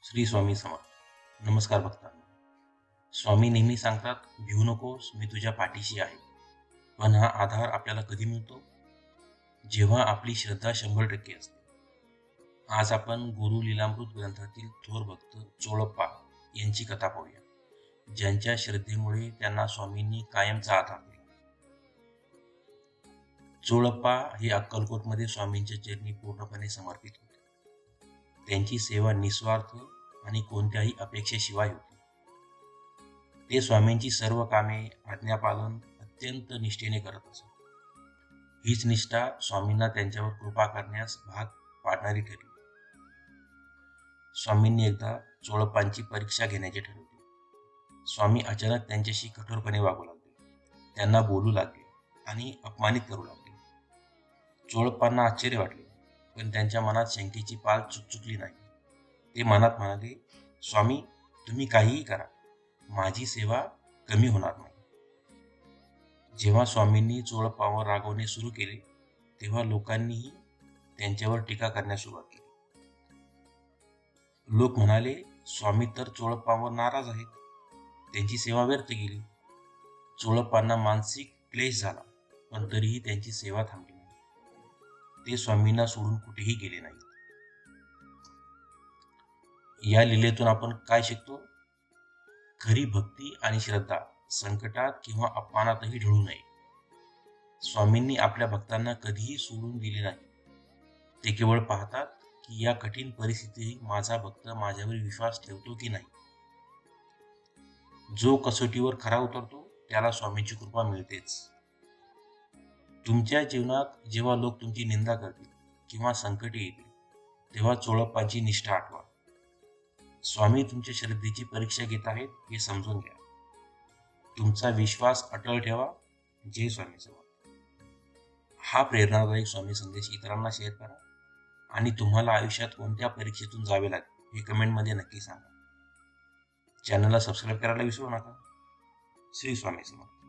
श्री स्वामी समर्थ. नमस्कार भक्तांनो. स्वामी नेहमी सांगतात, भिवू नकोस, मी तुझ्या पाठीशी आहे. पण हा आधार आपल्याला कधी मिळतो? जेव्हा आपली श्रद्धा 100% असते. आज आपण गुरु लीलामृत ग्रंथातील थोर भक्त चोळप्पा यांची कथा पाहूया, ज्यांच्या श्रद्धेमुळे त्यांना स्वामींनी कायमचा आधार दिला. चोळप्पा हे अक्कलकोटमध्ये स्वामींच्या चरणी पूर्णपणे समर्पित होते. त्यांची सेवा निस्वार्थ आणि कोणत्याही अपेक्षेशिवाय होती. ते स्वामींची सर्व कामे, आज्ञापालन अत्यंत निष्ठेने करत असत. हीच निष्ठा स्वामींना त्यांच्यावर कृपा करण्यास भाग पाडणारी ठरली. स्वामींनी एकदा चोळप्पांची परीक्षा घेण्याचे ठरवले. स्वामी अचानक त्यांच्याशी कठोरपणे वागू लागले. त्यांना बोलू लागले आणि अपमानित करू लागले. चोळप्पांना आश्चर्य वाटले, पण त्यांच्या मनात शंकेची पाल चुकचुकली नाही. ते मनात म्हणाले, स्वामी, तुम्ही काहीही करा, माझी सेवा कमी होणार नाही. जेव्हा स्वामींनी चोळप्पांवर रागवणे सुरू केले, तेव्हा लोकांनीही त्यांच्यावर टीका करण्यास सुरुवात केली. लोक म्हणाले, स्वामी तर चोळप्पांवर नाराज आहेत, त्यांची सेवा व्यर्थ गेली. चोळप्पांना मानसिक क्लेश झाला, पण तरीही त्यांची सेवा थांबली नाही. ते स्वामींना सोडून कुठेही गेले नाहीत. या लीलेतून आपण काय शिकतो? खरी भक्ती आणि श्रद्धा संकटात किंवा अपमानातही ढळू नये. स्वामींनी आपल्या भक्तांना कधीही सोडून दिले नाही. ते केवळ पाहतात की या कठीण परिस्थितीत माझा भक्त माझ्यावर विश्वास ठेवतो की नाही. जो कसोटीवर खरा उतरतो त्याला स्वामींची कृपा मिळतेच. तुमच्या जीवनात जेव्हा लोक तुमची निंदा करतील किंवा संकटे येतील, तेव्हा चोळप्पांची निष्ठा आठवा. स्वामी तुमच्या श्रद्धेची परीक्षा घेत आहेत हे समजून घ्या. तुमचा विश्वास अटळ ठेवा. जय स्वामी समर्थ. हा प्रेरणादायक स्वामी संदेश इतरांना शेअर करा आणि तुम्हाला आयुष्यात कोणत्या परीक्षेतून जावे लागेल हे कमेंटमध्ये नक्की सांगा. चॅनलला सबस्क्राईब करायला विसरू नका. श्री स्वामी समर्थ.